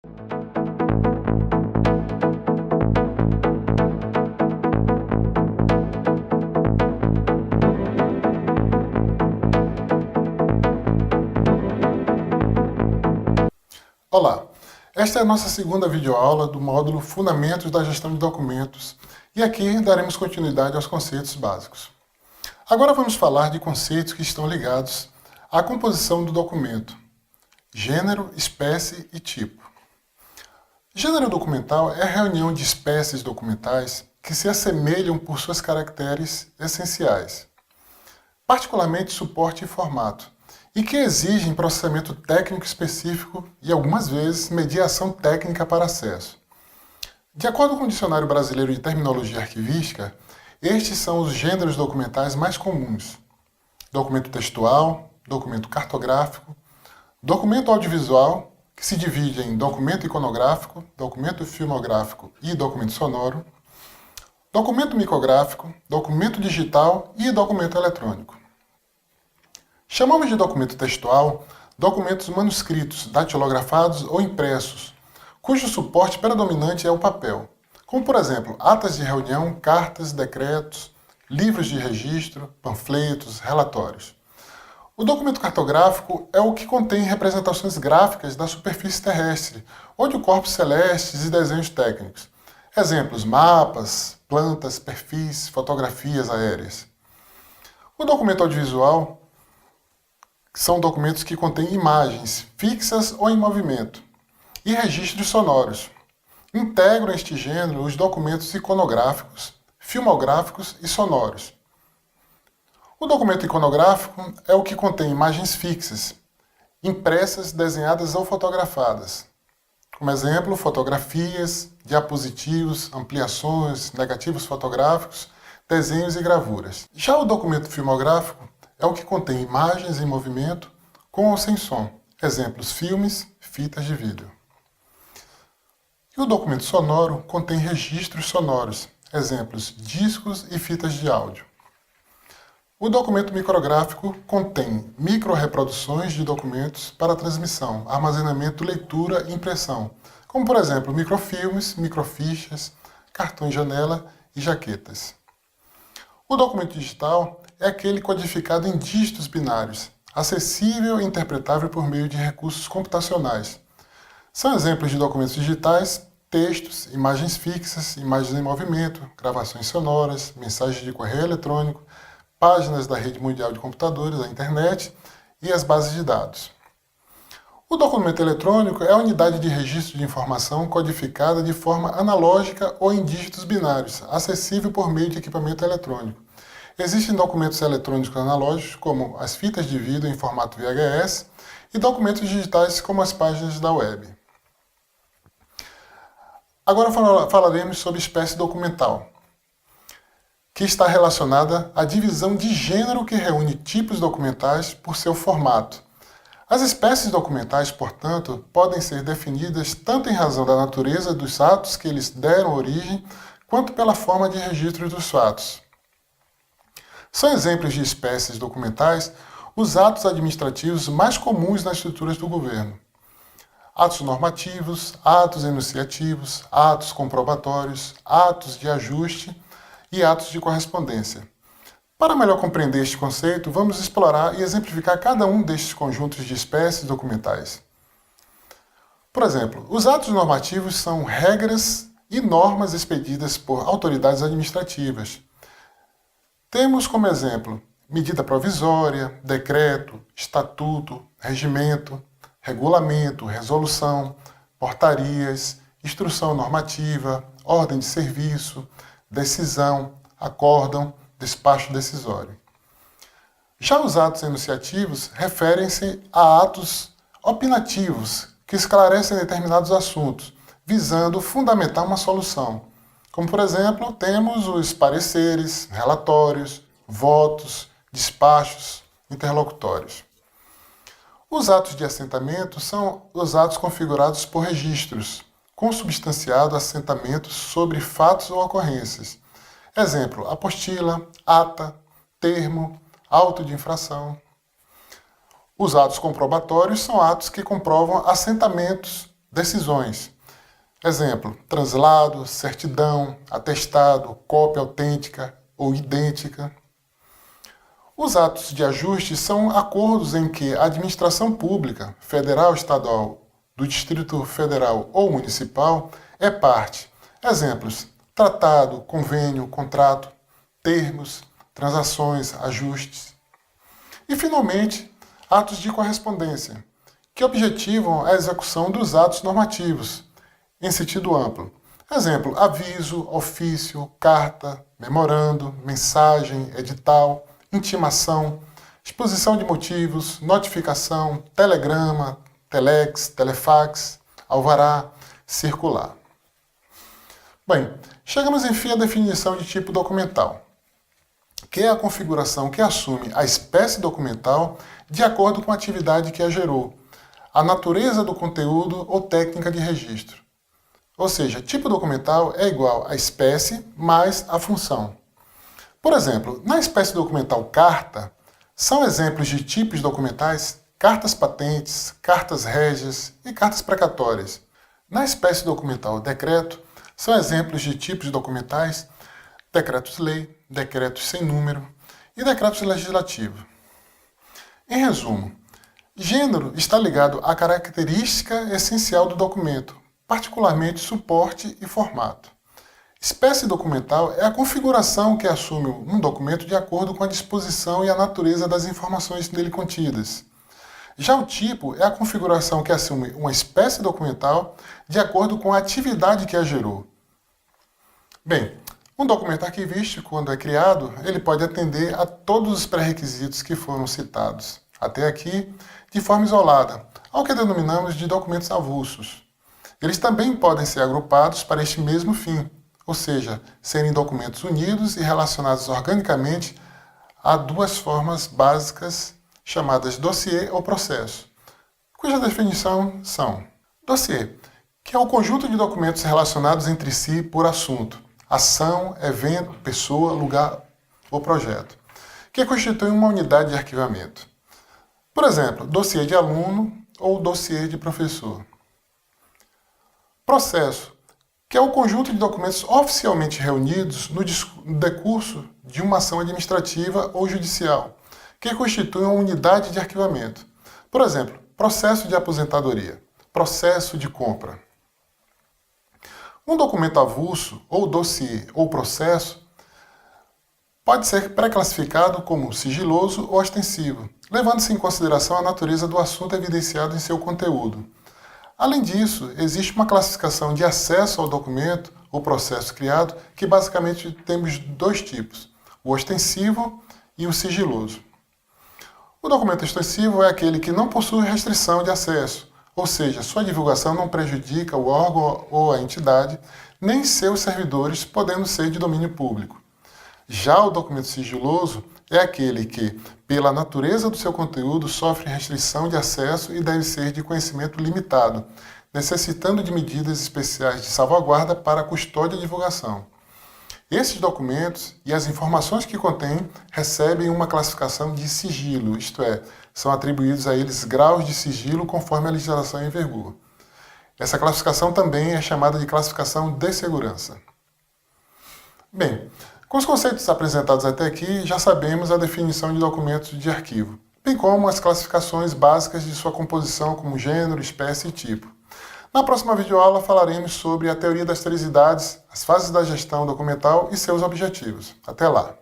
Olá, esta é a nossa segunda videoaula do módulo Fundamentos da Gestão de Documentos e aqui daremos continuidade aos conceitos básicos. Agora vamos falar de conceitos que estão ligados à composição do documento: gênero, espécie e tipo. Gênero documental é a reunião de espécies documentais que se assemelham por suas caracteres essenciais, particularmente suporte e formato, e que exigem processamento técnico específico e, algumas vezes, mediação técnica para acesso. De acordo com o Dicionário Brasileiro de Terminologia Arquivística, estes são os gêneros documentais mais comuns: documento textual, documento cartográfico, documento audiovisual, que se divide em documento iconográfico, documento filmográfico e documento sonoro, documento micrográfico, documento digital e documento eletrônico. Chamamos de documento textual documentos manuscritos, datilografados ou impressos, cujo suporte predominante é o papel, como por exemplo atas de reunião, cartas, decretos, livros de registro, panfletos, relatórios. O documento cartográfico é o que contém representações gráficas da superfície terrestre ou de corpos celestes e desenhos técnicos. Exemplos: mapas, plantas, perfis, fotografias aéreas. O documento audiovisual são documentos que contêm imagens fixas ou em movimento e registros sonoros. Integram este gênero os documentos iconográficos, filmográficos e sonoros. O documento iconográfico é o que contém imagens fixas, impressas, desenhadas ou fotografadas. Como exemplo, fotografias, diapositivos, ampliações, negativos fotográficos, desenhos e gravuras. Já o documento filmográfico é o que contém imagens em movimento, com ou sem som. Exemplos: filmes, fitas de vídeo. E o documento sonoro contém registros sonoros. Exemplos: discos e fitas de áudio. O documento micrográfico contém microrreproduções de documentos para transmissão, armazenamento, leitura e impressão, como por exemplo microfilmes, microfichas, cartões janela e jaquetas. O documento digital é aquele codificado em dígitos binários, acessível e interpretável por meio de recursos computacionais. São exemplos de documentos digitais: textos, imagens fixas, imagens em movimento, gravações sonoras, mensagens de correio eletrônico, páginas da rede mundial de computadores, a internet, e as bases de dados. O documento eletrônico é a unidade de registro de informação codificada de forma analógica ou em dígitos binários, acessível por meio de equipamento eletrônico. Existem documentos eletrônicos analógicos, como as fitas de vídeo em formato VHS, e documentos digitais, como as páginas da web. Agora falaremos sobre espécie documental, que está relacionada à divisão de gênero que reúne tipos documentais por seu formato. As espécies documentais, portanto, podem ser definidas tanto em razão da natureza dos atos que eles deram origem, quanto pela forma de registro dos fatos. São exemplos de espécies documentais os atos administrativos mais comuns nas estruturas do governo: atos normativos, atos enunciativos, atos comprobatórios, atos de ajuste e atos de correspondência. Para melhor compreender este conceito, vamos explorar e exemplificar cada um destes conjuntos de espécies documentais. Por exemplo, os atos normativos são regras e normas expedidas por autoridades administrativas. Temos como exemplo medida provisória, decreto, estatuto, regimento, regulamento, resolução, portarias, instrução normativa, ordem de serviço, decisão, acórdão, despacho decisório. Já os atos enunciativos referem-se a atos opinativos que esclarecem determinados assuntos, visando fundamentar uma solução. Como, por exemplo, temos os pareceres, relatórios, votos, despachos, interlocutórios. Os atos de assentamento são os atos configurados por registros, consubstanciado assentamento sobre fatos ou ocorrências. Exemplo: apostila, ata, termo, auto de infração. Os atos comprobatórios são atos que comprovam assentamentos decisões. Exemplo, translado, certidão, atestado, cópia autêntica ou idêntica. Os atos de ajuste são acordos em que a administração pública, federal, estadual, do Distrito Federal ou municipal, é parte. Exemplos, tratado, convênio, contrato, termos, transações, ajustes. E, finalmente, atos de correspondência, que objetivam a execução dos atos normativos, em sentido amplo. Exemplo, aviso, ofício, carta, memorando, mensagem, edital, intimação, exposição de motivos, notificação, telegrama, telex, telefax, alvará, circular. Bem, chegamos enfim à definição de tipo documental, que é a configuração que assume a espécie documental de acordo com a atividade que a gerou, a natureza do conteúdo ou técnica de registro. Ou seja, tipo documental é igual à espécie mais a função. Por exemplo, na espécie documental carta, são exemplos de tipos documentais cartas patentes, cartas régias e cartas precatórias. Na espécie documental decreto, são exemplos de tipos documentais decretos-lei, decretos sem número e decretos legislativos. Em resumo, gênero está ligado à característica essencial do documento, particularmente suporte e formato. Espécie documental é a configuração que assume um documento de acordo com a disposição e a natureza das informações nele contidas. Já o tipo é a configuração que assume uma espécie documental de acordo com a atividade que a gerou. Bem, um documento arquivístico, quando é criado, ele pode atender a todos os pré-requisitos que foram citados até aqui de forma isolada, ao que denominamos de documentos avulsos. Eles também podem ser agrupados para este mesmo fim, ou seja, serem documentos unidos e relacionados organicamente a duas formas básicas chamadas dossiê ou processo, cuja definição são dossiê, que é o conjunto de documentos relacionados entre si por assunto, ação, evento, pessoa, lugar ou projeto, que constitui uma unidade de arquivamento. Por exemplo, dossiê de aluno ou dossiê de professor. Processo, que é o conjunto de documentos oficialmente reunidos no decurso de uma ação administrativa ou judicial, que constitui uma unidade de arquivamento. Por exemplo, processo de aposentadoria, processo de compra. Um documento avulso, ou dossiê, ou processo, pode ser pré-classificado como sigiloso ou ostensivo, levando-se em consideração a natureza do assunto evidenciado em seu conteúdo. Além disso, existe uma classificação de acesso ao documento ou processo criado, que basicamente temos dois tipos, o ostensivo e o sigiloso. O documento ostensivo é aquele que não possui restrição de acesso, ou seja, sua divulgação não prejudica o órgão ou a entidade, nem seus servidores, podendo ser de domínio público. Já o documento sigiloso é aquele que, pela natureza do seu conteúdo, sofre restrição de acesso e deve ser de conhecimento limitado, necessitando de medidas especiais de salvaguarda para a custódia e divulgação. Esses documentos e as informações que contêm recebem uma classificação de sigilo, isto é, são atribuídos a eles graus de sigilo conforme a legislação em vigor. Essa classificação também é chamada de classificação de segurança. Bem, com os conceitos apresentados até aqui, já sabemos a definição de documentos de arquivo, bem como as classificações básicas de sua composição como gênero, espécie e tipo. Na próxima videoaula falaremos sobre a teoria das três idades, as fases da gestão documental e seus objetivos. Até lá!